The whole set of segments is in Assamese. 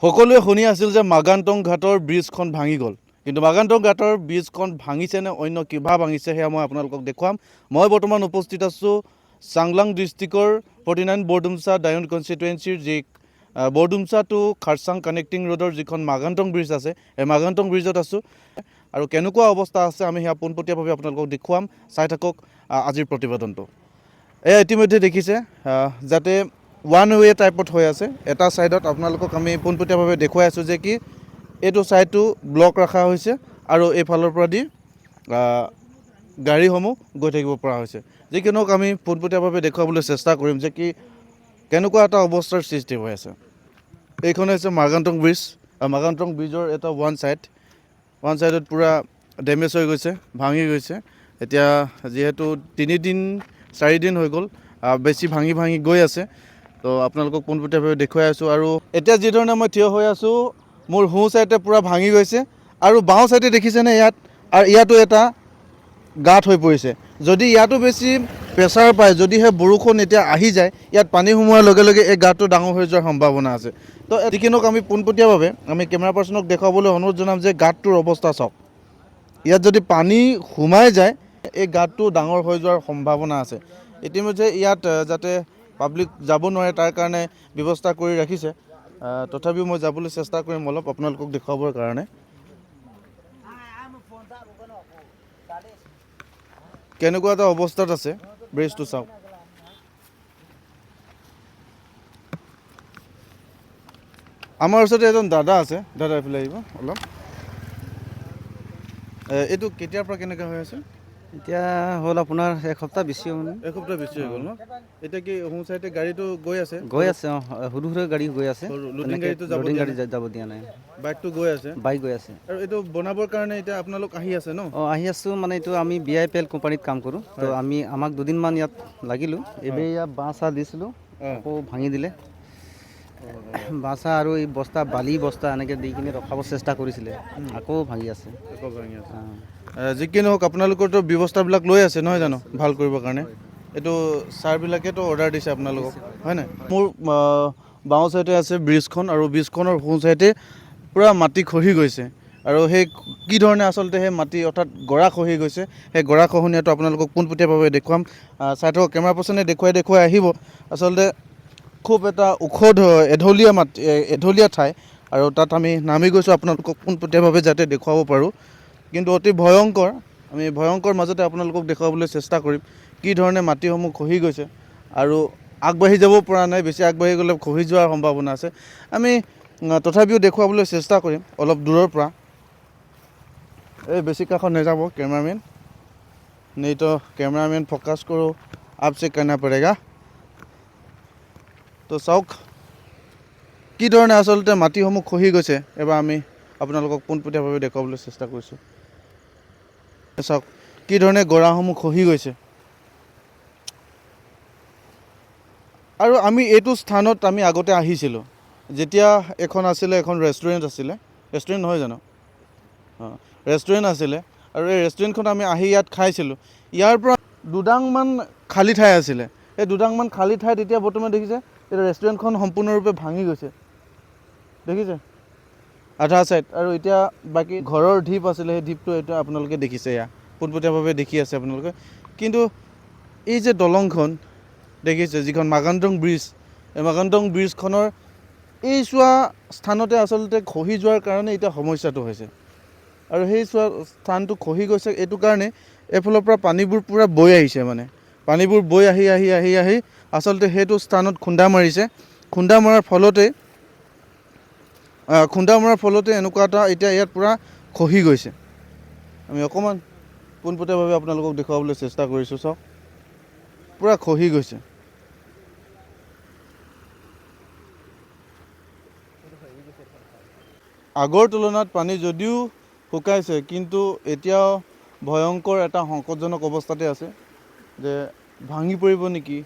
সকলোৱে শুনি আছিল যে মাগান্তং ঘাটৰ ব্ৰিজখন ভাঙি গ'ল, কিন্তু মাগান্তং ঘাটৰ ব্ৰিজখন ভাঙিছে নে অন্য কিবা ভাঙিছে সেয়া মই আপোনালোকক দেখুৱাম। মই বৰ্তমান উপস্থিত আছোঁ চাংলাং ডিষ্ট্ৰিক্টৰ 49 বৰডুমচা ডায়ন কনষ্টিটুৱেঞ্চিৰ যি বৰডুমচা টু খাৰচাং কানেক্টিং ৰোডৰ যিখন মাগান্তং ব্ৰিজ আছে, এই মাগান্তং ব্ৰিজত আছোঁ আৰু কেনেকুৱা অৱস্থা আছে আমি সেয়া পোনপটীয়াভাৱে আপোনালোকক দেখুৱাম। চাই থাকক আজিৰ প্ৰতিবেদনটো। এয়া ইতিমধ্যে দেখিছে যাতে ওৱান ৱে টাইপত হৈ আছে। এটা ছাইডত আপোনালোকক আমি পোনপটীয়াভাৱে দেখুৱাই আছোঁ যে কি এইটো ছাইডটো ব্লক ৰখা হৈছে আৰু এইফালৰ পৰা দি গাড়ীসমূহ গৈ থাকিব পৰা হৈছে। যিকি নহওক আমি পোনপটীয়াভাৱে দেখুৱাবলৈ চেষ্টা কৰিম যে কি কেনেকুৱা এটা অৱস্থাৰ সৃষ্টি হৈ আছে। এইখন হৈছে মাগান্তং ব্ৰিজ। মাগান্তং ব্ৰিজৰ এটা ওৱান ছাইডত পূৰা ডেমেজ হৈ গৈছে, ভাঙি গৈছে। এতিয়া যিহেতু 3-4 দিন হৈ গ'ল, বেছি ভাঙি গৈ আছে, তো আপোনালোকক পোনপটীয়াভাৱে দেখুৱাই আছোঁ। আৰু এতিয়া যিধৰণে মই থিয় হৈ আছোঁ, মোৰ সোঁ চাইডে পূৰা ভাঙি গৈছে আৰু বাওঁ চাইডে দেখিছেনে ইয়াত, আৰু ইয়াতো এটা গাঁত হৈ পৰিছে। যদি ইয়াতো বেছি প্ৰেছাৰ পায়, যদিহে বৰষুণ এতিয়া আহি যায়, ইয়াত পানী সোমোৱাৰ লগে লগে এই গাঁতটো ডাঙৰ হৈ যোৱাৰ সম্ভাৱনা আছে। তো যিকিনক আমি পোনপটীয়াভাৱে আমি কেমেৰা পাৰ্চনক দেখুৱাবলৈ অনুৰোধ জনাম যে গাঁতটোৰ অৱস্থা চাওক। ইয়াত যদি পানী সোমাই যায়, এই গাঁতটো ডাঙৰ হৈ যোৱাৰ সম্ভাৱনা আছে। ইতিমধ্যে ইয়াত যাতে পাব্লিক যাব নোৱাৰে তাৰ কাৰণে ব্যৱস্থা কৰি ৰাখিছে। তথাপিও মই যাবলৈ চেষ্টা কৰিম অলপ আপোনালোকক দেখুৱাবৰ কাৰণে। কেনেকুৱা এটা অৱস্থাত আছে ব্ৰিজটো চাওক। আমাৰ ওচৰতে এজন দাদা আছে, দাদা এইফালে আহিব অলপ। এইটো কেতিয়াৰ পৰা কেনেকৈ হৈ আছে? এতিয়া হ'ল আপোনাৰ এসপ্তাহ বেছি হ'ল। এসপ্তাহ বেছি হৈ গ'ল ন? এতিয়া কি সোঁ চাইডে গাড়ীটো গৈ আছে? গৈ আছে, সৰু সৰু গাড়ী গৈ আছে। লোডিং গাড়ীটো লোডিং গাড়ী যাব দিয়া নাই। বাইকটো গৈ আছে? বাইক গৈ আছে। আৰু এইটো বনাবৰ কাৰণে এতিয়া আপোনালোক আহি আছে ন? আহি আছোঁ, মানে এইটো আমি BIPL কোম্পানীত কাম কৰোঁ, তো আমাক দুদিনমান ইয়াত লাগিলোঁ। এইবাৰ ইয়াত বাঁহ চাহ দিছিলোঁ, আকৌ ভাঙি দিলে। বাঁহ চাহ আৰু এই বস্তা বালি বস্তা এনেকৈ দি কিনে ৰখাব চেষ্টা কৰিছিলে, আকৌ ভাঙি আছে। যি কি নহওক আপোনালোকৰতো ব্যৱস্থাবিলাক লৈ আছে নহয় জানো ভাল কৰিবৰ কাৰণে? এইটো ছাৰবিলাকেতো অৰ্ডাৰ দিছে আপোনালোকক, হয় নাই? মোৰ বাওঁ চাইডে আছে ব্ৰিজখন, আৰু ব্ৰিজখনৰ সোঁ চাইডে পূৰা মাটি খহি গৈছে। আৰু সেই কি ধৰণে আচলতে সেই মাটি অৰ্থাৎ গৰা খহি গৈছে, সেই গৰা খহনীয়াটো আপোনালোকক পোনপটীয়াভাৱে দেখুৱাম। চাই থাকক, কেমেৰা পাৰ্চনে দেখুৱাই আহিব। আচলতে খুব এটা ওখ এঢলীয়া ঠাই, আৰু তাত আমি নামি গৈছোঁ আপোনালোকক পোনপটীয়াভাৱে যাতে দেখুৱাব পাৰোঁ। কিন্তু অতি ভয়ংকৰ, আমি ভয়ংকৰ মাজতে আপোনালোকক দেখুৱাবলৈ চেষ্টা কৰিম কি ধৰণে মাটিসমূহ খহি গৈছে আৰু আগবাঢ়ি যাব পৰা নাই। বেছি আগবাঢ়ি গ'লে খহি যোৱাৰ সম্ভাৱনা আছে। আমি তথাপিও দেখুৱাবলৈ চেষ্টা কৰিম অলপ দূৰৰ পৰা। এই বেছি কাষত নাযাব কেমেৰামেন, नहीं तो कैमरामैन फोकस करो आपसे करना पड़ेगा। তো চাওক কি ধৰণে আচলতে মাটিসমূহ খহি গৈছে, এবাৰ আমি আপোনালোকক পোনপটীয়াভাৱে দেখুৱাবলৈ চেষ্টা কৰিছোঁ। চাওক কি ধৰণে গৰাসমূহ খহি গৈছে। আৰু আমি এইটো স্থানত আমি আগতে আহিছিলোঁ, যেতিয়া এখন ৰেষ্টুৰেণ্ট আছিলে, ৰেষ্টুৰেণ্ট নহয় জানো? ৰেষ্টুৰেণ্ট আছিলে, আৰু এই ৰেষ্টুৰেণ্টখন আমি আহি ইয়াত খাইছিলোঁ। ইয়াৰ পৰা দুডাংমান খালী ঠাই আছিলে। এই দুডাংমান খালী ঠাইত এতিয়া বৰ্তমান দেখিছে এতিয়া ৰেষ্টুৰেণ্টখন সম্পূৰ্ণৰূপে ভাঙি গৈছে, দেখিছে আধা ছাইড। আৰু এতিয়া বাকী ঘৰৰ ঢিপ আছিলে, সেই ঢিপটো এতিয়া আপোনালোকে দেখিছে, এয়া পোনপটীয়াভাৱে দেখি আছে আপোনালোকে। কিন্তু এই যে দলংখন দেখিছে, যিখন মাগান্তং ব্ৰিজ, এই মাগান্তং ব্ৰিজখনৰ এই চোৱা স্থানতে আচলতে খহি যোৱাৰ কাৰণে এতিয়া সমস্যাটো হৈছে। আৰু সেই চোৱা স্থানটো খহি গৈছে এইটো কাৰণে এইফালৰ পৰা পানীবোৰ পূৰা বৈ আহিছে, মানে পানীবোৰ বৈ আহি আচলতে সেইটো স্থানত খুন্দা মাৰিছে। খুন্দা মৰাৰ ফলতে এনেকুৱা এটা এতিয়া ইয়াত পূৰা খহি গৈছে। আমি অকণমান পোনপটীয়াভাৱে আপোনালোকক দেখুৱাবলৈ চেষ্টা কৰিছোঁ। চাওক পূৰা খহি গৈছে। আগৰ তুলনাত পানী যদিও শুকাইছে, কিন্তু এতিয়াও ভয়ংকৰ এটা সংকটজনক অৱস্থাতে আছে যে ভাঙি পৰিব নেকি।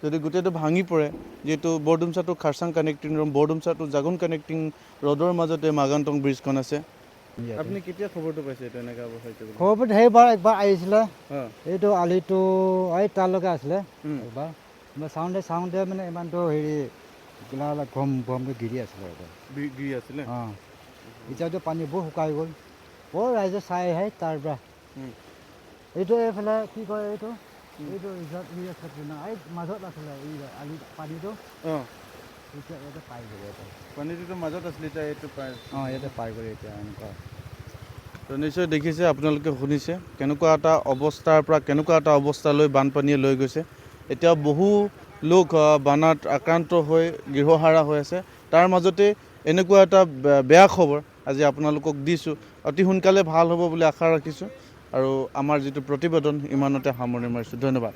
যদি গোটেইটো ভাঙি পৰে, যিহেতু Bordumsa to Kharsang connecting road, Bordumsa to Jagun connecting ৰোডৰ মাজতে মাগান্তং ব্ৰিজখন আছে। আপুনি কেতিয়া খবৰটো পাইছে এইটো এনেকুৱা অৱস্থা? খবৰটো সেইবাৰ একবাৰ আহিছিলে, এইটো আলিটো এই তালৈকে আছিলে একবাৰ। চাওঁতে মানে ইমানটো অলপ গৰম গৰমকৈ গিৰি আছিলে এতিয়া গিৰি আছিলে অঁ এতিয়াতো পানী বৰ শুকাই গ'ল বৰ ৰাইজে চাই আহে তাৰ পৰা এইটো এইফালে কি কয় এইটো এইটো ৰিজৰ্ট এই মাজত আছিলে এই আলি পানীটো অঁ এতিয়া ইয়াতে পাই গ'ল ইয়াতে পানীটোতো মাজত আছিলে এতিয়া এইটো পাই অঁ ইয়াতে পাই গ'ল এতিয়া এনেকুৱা তো নিশ্চয় দেখিছে আপোনালোকে শুনিছে কেনেকুৱা এটা অৱস্থাৰ পৰা কেনেকুৱা এটা অৱস্থালৈ বানপানীয়ে লৈ গৈছে এতিয়া বহু লোক বানত আক্ৰান্ত হৈ গৃহহাৰা হৈ আছে তাৰ মাজতে এনেকুৱা এটা বেয়া খবৰ আজি আপোনালোকক দিছোঁ অতি সোনকালে ভাল হ'ব বুলি আশা ৰাখিছোঁ আৰু আমাৰ যিটো প্ৰতিবেদন ইমানতে সামৰণি মাৰিছোঁ ধন্যবাদ